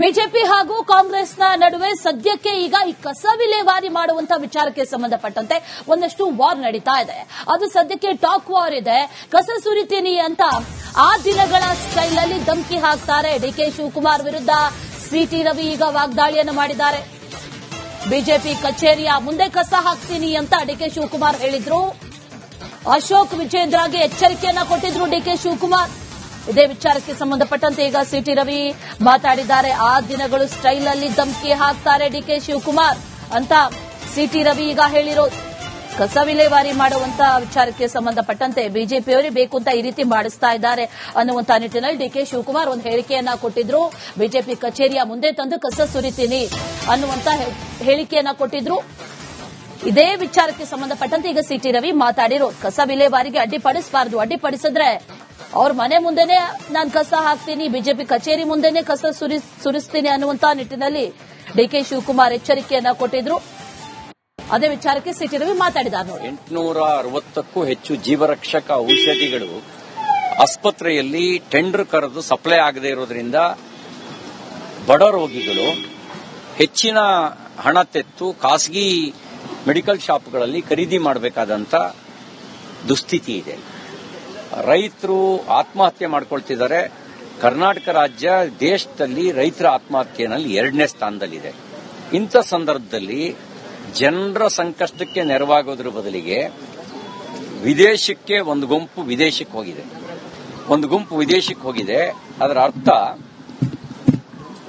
BJP ಹಾಗೂ ಕಾಂಗ್ರೆಸ್ನ ನಡುವೆ ಸದ್ಯಕ್ಕೆ ಈಗ ಈ ಕಸ ವಿಲೇವಾರಿ ಮಾಡುವಂತ ವಿಚಾರಕ್ಕೆ ಸಂಬಂಧಪಟ್ಟಂತೆ ಒಂದಷ್ಟು ವಾರ್ ನಡೀತಾ ಇದೆ. ಅದು ಸದ್ಯಕ್ಕೆ ಟಾಕ್ ವಾರ್ ಇದೆ. ಕಸ ಸುರಿತೀನಿ ಅಂತ ಆ ದಿನಗಳ ಸ್ಟೈಲ್ ಅಲ್ಲಿ ಧಮಕಿ ಹಾಕ್ತಾರೆ. ಡಿಕೆ ಶಿವಕುಮಾರ್ ವಿರುದ್ಧ ಸಿಟಿ ರವಿ ಈಗ ವಾಗ್ದಾಳಿಯನ್ನು ಮಾಡಿದ್ದಾರೆ. ಬಿಜೆಪಿ ಕಚೇರಿಯ ಮುಂದೆ ಕಸ ಹಾಕ್ತೀನಿ ಅಂತ ಡಿಕೆ ಶಿವಕುಮಾರ್ ಹೇಳಿದ್ರು. ಅಶೋಕ್ ವಿಜೇಂದ್ರಗೆ ಎಚ್ಚರಿಕೆಯನ್ನ ಕೊಟ್ಟಿದ್ರು ಡಿಕೆ ಶಿವಕುಮಾರ್. ಇದೇ ವಿಚಾರಕ್ಕೆ ಸಂಬಂಧಪಟ್ಟಂತೆ ಈಗ ಸಿಟಿ ರವಿ ಮಾತಾಡಿದ್ದಾರೆ. ಆ ದಿನಗಳು ಸ್ಟೈಲ್ ಅಲ್ಲಿ ಧಮಕಿ ಹಾಕ್ತಾರೆ ಡಿಕೆ ಶಿವಕುಮಾರ್ ಅಂತ ಸಿಟಿ ರವಿ ಈಗ ಹೇಳಿರೋದು. ಕಸ ವಿಲೇವಾರಿ ಮಾಡುವಂತ ವಿಚಾರಕ್ಕೆ ಸಂಬಂಧಪಟ್ಟಂತೆ ಬಿಜೆಪಿಯವರೇ ಬೇಕು ಅಂತ ಈ ರೀತಿ ಮಾಡಿಸ್ತಾ ಇದ್ದಾರೆ ಅನ್ನುವಂತ ನಿಟ್ಟಿನಲ್ಲಿ ಡಿಕೆ ಶಿವಕುಮಾರ್ ಒಂದು ಹೇಳಿಕೆಯನ್ನ ಕೊಟ್ಟಿದ್ರು. ಬಿಜೆಪಿ ಕಚೇರಿಯ ಮುಂದೆ ತಂದು ಕಸ ಸುರಿತೀನಿ ಅನ್ನುವಂತ ಹೇಳಿಕೆಯನ್ನ ಕೊಟ್ಟಿದ್ರು. ಇದೇ ವಿಚಾರಕ್ಕೆ ಸಂಬಂಧಪಟ್ಟಂತೆ ಈಗ ಸಿಟಿ ರವಿ ಮಾತಾಡಿರೋದು. ಕಸ ವಿಲೇವಾರಿಗೆ ಅಡ್ಡಿಪಡಿಸಬಾರದು, ಅಡ್ಡಿಪಡಿಸಿದ್ರೆ ಅವ್ರ ಮನೆ ಮುಂದೆನೆ ನಾನು ಕಸ ಹಾಕ್ತೀನಿ, ಬಿಜೆಪಿ ಕಚೇರಿ ಮುಂದೆನೆ ಕಸ ಸುರಿಸ್ತೀನಿ ಅನ್ನುವಂತ ನಿಟ್ಟಿನಲ್ಲಿ ಡಿಕೆ ಶಿವಕುಮಾರ್ ಎಚ್ಚರಿಕೆಯನ್ನ ಕೊಟ್ಟಿದ್ರು. ಅದೇ ವಿಚಾರಕ್ಕೆ ಸಿಟಿ ರವಿ ಮಾತಾಡಿದ್ದಾರೆ. 860ಕ್ಕೂ ಹೆಚ್ಚು ಜೀವರಕ್ಷಕ ಔಷಧಿಗಳು ಆಸ್ಪತ್ರೆಯಲ್ಲಿ ಟೆಂಡರ್ ಕರೆದು ಸಪ್ಲೈ ಆಗದೇ ಇರೋದ್ರಿಂದ ಬಡ ರೋಗಿಗಳು ಹೆಚ್ಚಿನ ಹಣ ತೆತ್ತು ಖಾಸಗಿ ಮೆಡಿಕಲ್ ಶಾಪ್ಗಳಲ್ಲಿ ಖರೀದಿ ಮಾಡಬೇಕಾದಂತ ದುಸ್ಥಿತಿ ಇದೆ. ರೈತರು ಆತ್ಮಹತ್ಯೆ ಮಾಡ್ಕೊಳ್ತಿದ್ದಾರೆ. ಕರ್ನಾಟಕ ರಾಜ್ಯ ದೇಶದಲ್ಲಿ ರೈತರ ಆತ್ಮಹತ್ಯೆಯಲ್ಲಿ 2ನೇ ಸ್ಥಾನದಲ್ಲಿದೆ. ಇಂಥ ಸಂದರ್ಭದಲ್ಲಿ ಜನರ ಸಂಕಷ್ಟಕ್ಕೆ ನೆರವಾಗೋದ್ರ ಬದಲಿಗೆ ವಿದೇಶಕ್ಕೆ ಒಂದು ಗುಂಪು ವಿದೇಶಕ್ಕೆ ಹೋಗಿದೆ. ಅದರ ಅರ್ಥ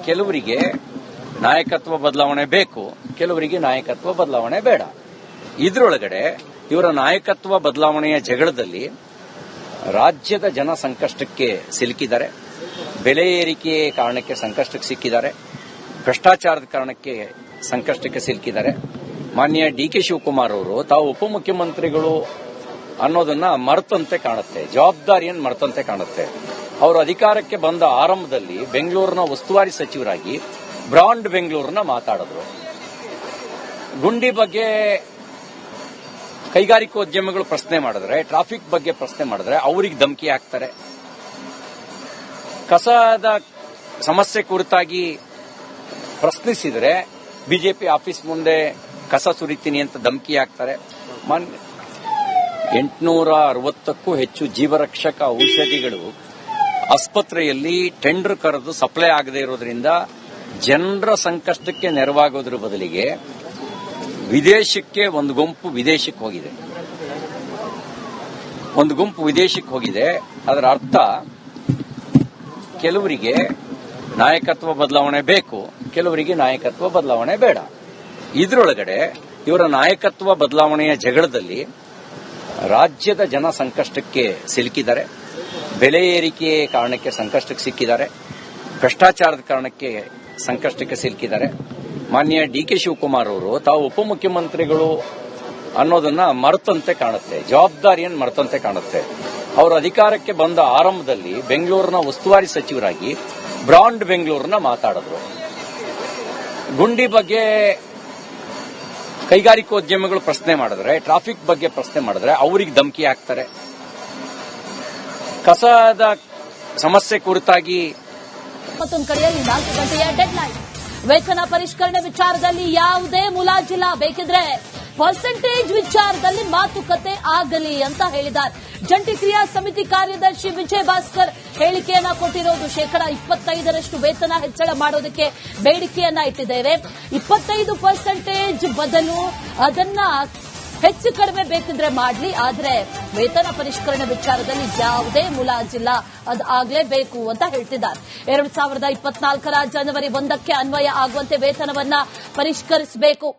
ಕೆಲವರಿಗೆ ನಾಯಕತ್ವ ಬದಲಾವಣೆ ಬೇಕು, ಕೆಲವರಿಗೆ ನಾಯಕತ್ವ ಬದಲಾವಣೆ ಬೇಡ. ಇದರೊಳಗಡೆ ಇವರ ನಾಯಕತ್ವ ಬದಲಾವಣೆಯ ಜಗಳದಲ್ಲಿ ರಾಜ್ಯದ ಜನ ಸಂಕಷ್ಟಕ್ಕೆ ಸಿಲುಕಿದ್ದಾರೆ. ಬೆಲೆ ಏರಿಕೆ ಕಾರಣಕ್ಕೆ ಸಂಕಷ್ಟಕ್ಕೆ ಸಿಕ್ಕಿದ್ದಾರೆ. ಭ್ರಷ್ಟಾಚಾರದ ಕಾರಣಕ್ಕೆ ಸಂಕಷ್ಟಕ್ಕೆ ಸಿಲುಕಿದ್ದಾರೆ. ಮಾನ್ಯ ಡಿಕೆ ಶಿವಕುಮಾರ್ ಅವರು ತಾವು ಉಪಮುಖ್ಯಮಂತ್ರಿಗಳು ಅನ್ನೋದನ್ನ ಮರೆತಂತೆ ಕಾಣುತ್ತೆ, ಜವಾಬ್ದಾರಿಯನ್ನು ಮರೆತಂತೆ ಕಾಣುತ್ತೆ. ಅವರು ಅಧಿಕಾರಕ್ಕೆ ಬಂದ ಆರಂಭದಲ್ಲಿ ಬೆಂಗಳೂರಿನ ಉಸ್ತುವಾರಿ ಸಚಿವರಾಗಿ ಬ್ರಾಂಡ್ ಬೆಂಗಳೂರನ್ನ ಮಾತಾಡಿದ್ರು. ಗುಂಡಿ ಬಗ್ಗೆ ಕೈಗಾರಿಕೋದ್ಯಮಿಗಳು ಪ್ರಶ್ನೆ ಮಾಡಿದ್ರೆ, ಟ್ರಾಫಿಕ್ ಬಗ್ಗೆ ಪ್ರಶ್ನೆ ಮಾಡಿದ್ರೆ ಅವರಿಗೆ ಧಮಕಿ ಹಾಕ್ತಾರೆ. ಕಸದ ಸಮಸ್ಯೆ ಕುರಿತಾಗಿ ಪ್ರಶ್ನಿಸಿದ್ರೆ ಬಿಜೆಪಿ ಆಫೀಸ್ ಮುಂದೆ ಕಸ ಸುರಿತೀನಿ ಅಂತ ಧಮಕಿ ಹಾಕ್ತಾರೆ. 860ಕ್ಕೂ ಹೆಚ್ಚು ಜೀವರಕ್ಷಕ ಔಷಧಿಗಳು ಆಸ್ಪತ್ರೆಯಲ್ಲಿ ಟೆಂಡರ್ ಕರೆದು ಸಪ್ಲೈ ಆಗದೇ ಇರೋದ್ರಿಂದ ಜನರ ಸಂಕಷ್ಟಕ್ಕೆ ನೆರವಾಗೋದ್ರ ಬದಲಿಗೆ ವಿದೇಶಕ್ಕೆ ಒಂದು ಗುಂಪು ವಿದೇಶಕ್ಕೆ ಹೋಗಿದೆ. ಅದರ ಅರ್ಥ ಕೆಲವರಿಗೆ ನಾಯಕತ್ವ ಬದಲಾವಣೆ ಬೇಕು, ಕೆಲವರಿಗೆ ನಾಯಕತ್ವ ಬದಲಾವಣೆ ಬೇಡ. ಇದರೊಳಗಡೆ ಇವರ ನಾಯಕತ್ವ ಬದಲಾವಣೆಯ ಜಗಳದಲ್ಲಿ ರಾಜ್ಯದ ಜನ ಸಂಕಷ್ಟಕ್ಕೆ ಸಿಲುಕಿದ್ದಾರೆ. ಬೆಲೆ ಏರಿಕೆ ಕಾರಣಕ್ಕೆ ಸಂಕಷ್ಟಕ್ಕೆ ಸಿಕ್ಕಿದ್ದಾರೆ. ಭ್ರಷ್ಟಾಚಾರದ ಕಾರಣಕ್ಕೆ ಸಂಕಷ್ಟಕ್ಕೆ ಸಿಲುಕಿದ್ದಾರೆ. ಮಾನ್ಯ ಡಿಕೆ ಶಿವಕುಮಾರ್ ಅವರು ತಾವು ಉಪಮುಖ್ಯಮಂತ್ರಿಗಳು ಅನ್ನೋದನ್ನ ಮರೆತಂತೆ ಕಾಣುತ್ತೆ, ಜವಾಬ್ದಾರಿಯನ್ನು ಮರೆತಂತೆ ಕಾಣುತ್ತೆ. ಅವರು ಅಧಿಕಾರಕ್ಕೆ ಬಂದ ಆರಂಭದಲ್ಲಿ ಬೆಂಗಳೂರಿನ ಉಸ್ತುವಾರಿ ಸಚಿವರಾಗಿ ಬ್ರಾಂಡ್ ಬೆಂಗಳೂರನ್ನ ಮಾತಾಡಿದ್ರು. ಗುಂಡಿ ಬಗ್ಗೆ ಕೈಗಾರಿಕೋದ್ಯಮಿಗಳು ಪ್ರಶ್ನೆ ಮಾಡಿದ್ರೆ, ಟ್ರಾಫಿಕ್ ಬಗ್ಗೆ ಪ್ರಶ್ನೆ ಮಾಡಿದ್ರೆ ಅವರಿಗೆ ಧಮಕಿ ಹಾಕ್ತಾರೆ. ಕಸದ ಸಮಸ್ಯೆ ಕುರಿತಾಗಿ ಮತ್ತೊಂದು ಕಡೆಯಲ್ಲಿ 4 ಗಂಟೆಯ ಡೆಡ್ಲೈನ್. ವೇತನ ಪರಿಷ್ಕರಣೆ ವಿಚಾರದಲ್ಲಿ ಯಾವುದೇ ಮುಲಾಜಿಲ್ಲ, ಬೇಕಿದ್ರೆ ಪರ್ಸೆಂಟೇಜ್ ವಿಚಾರದಲ್ಲಿ ಮಾತುಕತೆ ಆಗಲಿ ಅಂತ ಹೇಳಿದ್ದಾರೆ. ಜಂಟಿ ಕ್ರಿಯಾ ಸಮಿತಿ ಕಾರ್ಯದರ್ಶಿ ವಿಜಯ್ ಭಾಸ್ಕರ್ ಹೇಳಿಕೆಯನ್ನ ಕೊಟ್ಟಿರೋದು. 25% ವೇತನ ಹೆಚ್ಚಳ ಮಾಡೋದಕ್ಕೆ ಬೇಡಿಕೆಯನ್ನ ಇಟ್ಟಿದ್ದೇವೆ. 25% ಬದಲು ಅದನ್ನ ಹೆಚ್ಚು ಕಡಿಮೆ ಬೇಕಿದ್ರೆ ಮಾಡಲಿ, ಆದರೆ ವೇತನ ಪರಿಷ್ಕರಣೆ ವಿಚಾರದಲ್ಲಿ ಯಾವುದೇ ಮುಲಾಜಿಲ್ಲ, ಅದು ಆಗಲೇಬೇಕು ಅಂತ ಹೇಳ್ತಿದ್ದಾರೆ. 2024ರ ಜನವರಿ 1ಕ್ಕೆ ಅನ್ವಯ ಆಗುವಂತೆ ವೇತನವನ್ನ ಪರಿಷ್ಕರಿಸಬೇಕು.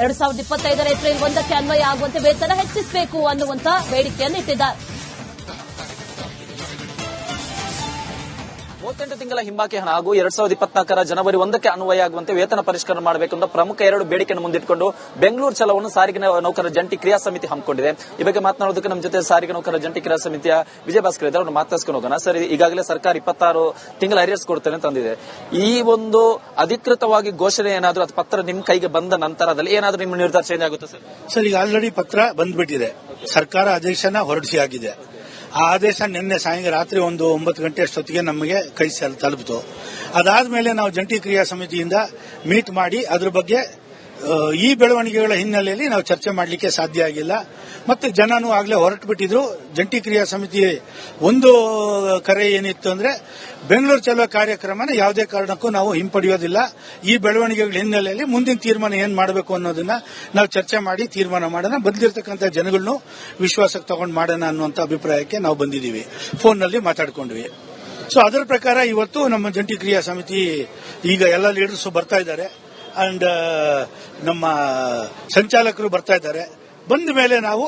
2025ರ ಏಪ್ರಿಲ್ 1ಕ್ಕೆ ಅನ್ವಯ ಆಗುವಂತೆ ವೇತನ ಹೆಚ್ಚಿಸಬೇಕು ಅನ್ನುವಂತ ಬೇಡಿಕೆಯನ್ನು ಇಟ್ಟಿದ್ದಾರೆ. 38 ತಿಂಗಳ ಹಿಂಬಾಕಿ ಹಣ ಹಾಗೂ 2024ರ ಜನವರಿ 1ಕ್ಕೆ ಅನ್ವಯ ಆಗುವಂತೆ ವೇತನ ಪರಿಷ್ಕರಣೆ ಮಾಡಬೇಕು ಅಂತ ಪ್ರಮುಖ 2 ಬೇಡಿಕೆಯನ್ನು ಮುಂದಿಟ್ಟುಕೊಂಡು ಬೆಂಗಳೂರು ಚಲವನ್ನು ಸಾರಿಗೆ ನೌಕರರ ಜಂಟಿ ಕ್ರಿಯಾ ಸಮಿತಿ ಹಮ್ಮಿಕೊಂಡಿದೆ. ಈ ಬಗ್ಗೆ ಮಾತನಾಡೋದಕ್ಕೆ ನಮ್ಮ ಜೊತೆ ಸಾರಿಗೆ ನೌಕರರ ಜಂಟಿ ಕ್ರಿಯಾ ಸಮಿತಿಯ ವಿಜಯ್ ಭಾಸ್ಕರ್ ಇದ್ದಾರೆ. ಅವ್ರನ್ನ ಮಾತಾಡ್ಸ್ಕೊಂಡು ಹೋಗೋಣ. ಸರ್, ಈಗಾಗಲೇ ಸರ್ಕಾರ 26 ತಿಂಗಳ ಅರಿಯರ್ಸ್ ಕೊಡ್ತೇನೆ ತಂದಿದೆ. ಈ ಒಂದು ಅಧಿಕೃತವಾಗಿ ಘೋಷಣೆ ಏನಾದರೂ ಅದು ಪತ್ರ ನಿಮ್ ಕೈಗೆ ಬಂದ ನಂತರದಲ್ಲಿ ಏನಾದರೂ ನಿಮ್ಮ ನಿರ್ಧಾರ ಚೇಂಜ್ ಆಗುತ್ತೆ ಸರ್? ಸರ್, ಈಗ ಆಲ್ರೆಡಿ ಪತ್ರ ಬಂದ್ಬಿಟ್ಟಿದೆ. ಸರ್ಕಾರ ಆದೇಶನ ಹೊರಡಿಸಿ ಆಗಿದೆ. ಆ ಆದೇಶ ನಿನ್ನೆ ಸಾಯಂಕಾಲ ರಾತ್ರಿ ಒಂದು 9 ಗಂಟೆ ಅಷ್ಟೊತ್ತಿಗೆ ನಮಗೆ ಕೈ ತಲುಪಿತು. ಅದಾದ್ಮೇಲೆ ನಾವು ಜಂಟಿ ಕ್ರಿಯಾ ಸಮಿತಿಯಿಂದ ಮೀಟ್ ಮಾಡಿ ಅದ್ರ ಬಗ್ಗೆ ಈ ಬೆಳವಣಿಗೆಗಳ ಹಿನ್ನೆಲೆಯಲ್ಲಿ ನಾವು ಚರ್ಚೆ ಮಾಡಲಿಕ್ಕೆ ಸಾಧ್ಯ ಆಗಿಲ್ಲ. ಮತ್ತೆ ಜನನೂ ಆಗಲೇ ಹೊರಟು ಬಿಟ್ಟಿದ್ರು. ಜಂಟಿ ಕ್ರಿಯಾ ಸಮಿತಿ ಒಂದು ಕರೆ ಏನಿತ್ತು ಅಂದ್ರೆ ಬೆಂಗಳೂರು ಚಲೋ ಕಾರ್ಯಕ್ರಮನ ಯಾವುದೇ ಕಾರಣಕ್ಕೂ ನಾವು ಹಿಂಪಡೆಯೋದಿಲ್ಲ. ಈ ಬೆಳವಣಿಗೆಗಳ ಹಿನ್ನೆಲೆಯಲ್ಲಿ ಮುಂದಿನ ತೀರ್ಮಾನ ಏನ್ ಮಾಡಬೇಕು ಅನ್ನೋದನ್ನ ನಾವು ಚರ್ಚೆ ಮಾಡಿ ತೀರ್ಮಾನ ಮಾಡೋಣ. ಬಂದಿರತಕ್ಕಂಥ ಜನಗಳನ್ನು ವಿಶ್ವಾಸಕ್ಕೆ ತಗೊಂಡು ಮಾಡೋಣ ಅನ್ನುವಂಥ ಅಭಿಪ್ರಾಯಕ್ಕೆ ನಾವು ಬಂದಿದ್ದೀವಿ. ಫೋನ್ನಲ್ಲಿ ಮಾತಾಡ್ಕೊಂಡ್ವಿ. ಸೊ ಅದರ ಪ್ರಕಾರ ಇವತ್ತು ನಮ್ಮ ಜಂಟಿ ಕ್ರಿಯಾ ಸಮಿತಿ ಈಗ ಎಲ್ಲ ಲೀಡರ್ಸ್ ಬರ್ತಾ ಇದ್ದಾರೆ ಅಂಡ್ ನಮ್ಮ ಸಂಚಾಲಕರು ಬರ್ತಾ ಇದ್ದಾರೆ. ಬಂದ ಮೇಲೆ ನಾವು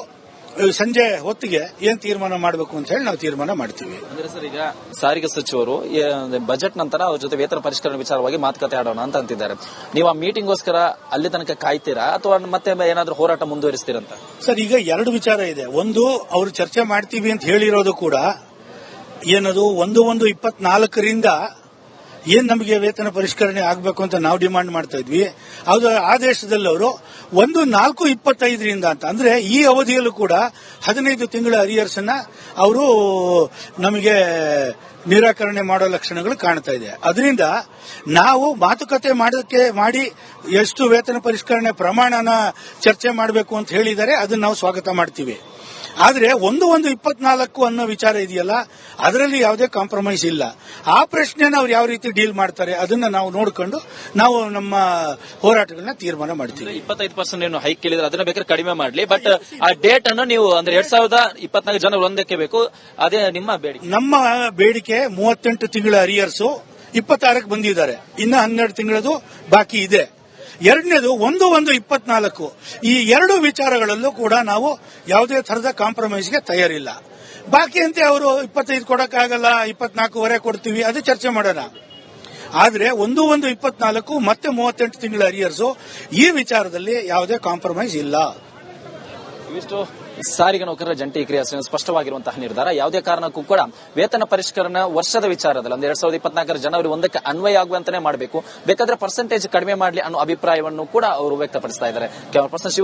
ಸಂಜೆ ಹೊತ್ತಿಗೆ ಏನ್ ತೀರ್ಮಾನ ಮಾಡಬೇಕು ಅಂತ ಹೇಳಿ ನಾವು ತೀರ್ಮಾನ ಮಾಡ್ತೀವಿ. ಅಂದ್ರೆ ಸರ್, ಈಗ ಸಾರಿಗೆ ಸಚಿವರು ಬಜೆಟ್ ನಂತರ ಅವ್ರ ಜೊತೆ ವೇತನ ಪರಿಷ್ಕರಣೆ ವಿಚಾರವಾಗಿ ಮಾತುಕತೆ ಆಡೋಣ ಅಂತ ಅಂತಿದ್ದಾರೆ. ನೀವು ಆ ಮೀಟಿಂಗ್ಗೋಸ್ಕರ ಅಲ್ಲಿ ತನಕ ಕಾಯ್ತೀರಾ ಅಥವಾ ಮತ್ತೆ ಏನಾದ್ರೂ ಹೋರಾಟ ಮುಂದುವರಿಸ್ತೀರಂತ? ಸರ್, ಈಗ 2 ವಿಚಾರ ಇದೆ. ಒಂದು, ಅವರು ಚರ್ಚೆ ಮಾಡ್ತೀವಿ ಅಂತ ಹೇಳಿರೋದು ಕೂಡ ಏನದು 1/1/24ರಿಂದ ಏನ್ ನಮಗೆ ವೇತನ ಪರಿಷ್ಕರಣೆ ಆಗಬೇಕು ಅಂತ ನಾವು ಡಿಮಾಂಡ್ ಮಾಡ್ತಾ ಇದ್ವಿ. ಅದು ಆದೇಶದಲ್ಲಿ ಅವರು 1/4/25ರಿಂದ ಅಂತ ಅಂದ್ರೆ ಈ ಅವಧಿಯಲ್ಲೂ ಕೂಡ 15 ತಿಂಗಳ ಅರಿಯರ್ಸ್ ಅನ್ನ ಅವರು ನಮಗೆ ನಿರಾಕರಣೆ ಮಾಡೋ ಲಕ್ಷಣಗಳು ಕಾಣ್ತಾ ಇದೆ. ಅದರಿಂದ ನಾವು ಮಾತುಕತೆ ಮಾಡಿ ಎಷ್ಟು ವೇತನ ಪರಿಷ್ಕರಣೆ ಪ್ರಮಾಣನ ಚರ್ಚೆ ಮಾಡಬೇಕು ಅಂತ ಹೇಳಿದರೆ ಅದನ್ನ ನಾವು ಸ್ವಾಗತ ಮಾಡ್ತೀವಿ. ಆದ್ರೆ 1/1/24 ಅನ್ನೋ ವಿಚಾರ ಇದೆಯಲ್ಲ, ಅದರಲ್ಲಿ ಯಾವುದೇ ಕಾಂಪ್ರಮೈಸ್ ಇಲ್ಲ. ಆ ಪ್ರಶ್ನೆನ ಅವ್ರು ಯಾವ ರೀತಿ ಡೀಲ್ ಮಾಡ್ತಾರೆ ಅದನ್ನ ನಾವು ನೋಡ್ಕೊಂಡು ನಾವು ನಮ್ಮ ಹೋರಾಟಗಳನ್ನ ತೀರ್ಮಾನ ಮಾಡ್ತೀವಿ. 25% ಹೈಕ್ ಕೇಳಿದ್ರೆ ಅದನ್ನ ಬೇಕಾದ್ರೆ ಕಡಿಮೆ ಮಾಡಲಿ, ಬಟ್ ಆ ಡೇಟ್ ಅನ್ನು ನೀವು ಅಂದ್ರೆ 2024 ಜನವರಿ 1ಕ್ಕೆ ಬೇಕು. ಅದೇ ನಿಮ್ಮ ಬೇಡಿಕೆ? ನಮ್ಮ ಬೇಡಿಕೆ 38 ತಿಂಗಳ ಅರಿಯರ್ಸು 26ಕ್ಕೆ ಬಂದಿದ್ದಾರೆ. ಇನ್ನು 12 ತಿಂಗಳದು ಬಾಕಿ ಇದೆ. ಎರಡನೇದು 1/1/24. ಈ 2 ವಿಚಾರಗಳಲ್ಲೂ ಕೂಡ ನಾವು ಯಾವುದೇ ತರಹದ ಕಾಂಪ್ರಮೈಸ್ಗೆ ತಯಾರಿಲ್ಲ. ಬಾಕಿ ಅಂತೆ ಅವರು 25 ಕೊಡಕ್ಕಾಗಲ್ಲ, 24 ಕೊಡ್ತೀವಿ, ಅದು ಚರ್ಚೆ ಮಾಡೋಣ. ಆದ್ರೆ 1/1/24 ಮತ್ತೆ 38 ತಿಂಗಳ ಅರಿಯರ್ಸು, ಈ ವಿಚಾರದಲ್ಲಿ ಯಾವುದೇ ಕಾಂಪ್ರಮೈಸ್ ಇಲ್ಲ. ಇವಿಷ್ಟು ಸಾರಿಗೆ ನೌಕರರ ಜಂಟಿ ಕ್ರಿಯಾ ಸಮಿತಿ ಸ್ಪಷ್ಟವಾಗಿರುವಂತಹ ನಿರ್ಧಾರ. ಯಾವುದೇ ಕಾರಣಕ್ಕೂ ಕೂಡ ವೇತನ ಪರಿಷ್ಕರಣೆ ವರ್ಷದ ವಿಚಾರದಲ್ಲಿ ಅಂದ್ರೆ 2024 ಜನವರಿ 1ಕ್ಕೆ ಅನ್ವಯ ಆಗುವಂತಾನೆ ಮಾಡಬೇಕು. ಬೇಕಾದ್ರೆ ಪರ್ಸೆಂಟೇಜ್ ಕಡಿಮೆ ಮಾಡಲಿ ಅನ್ನೋ ಅಭಿಪ್ರಾಯವನ್ನು ಕೂಡ ಅವರು ವ್ಯಕ್ತಪಡಿಸ್ತಾ ಇದ್ದಾರೆ. Camera person Shiva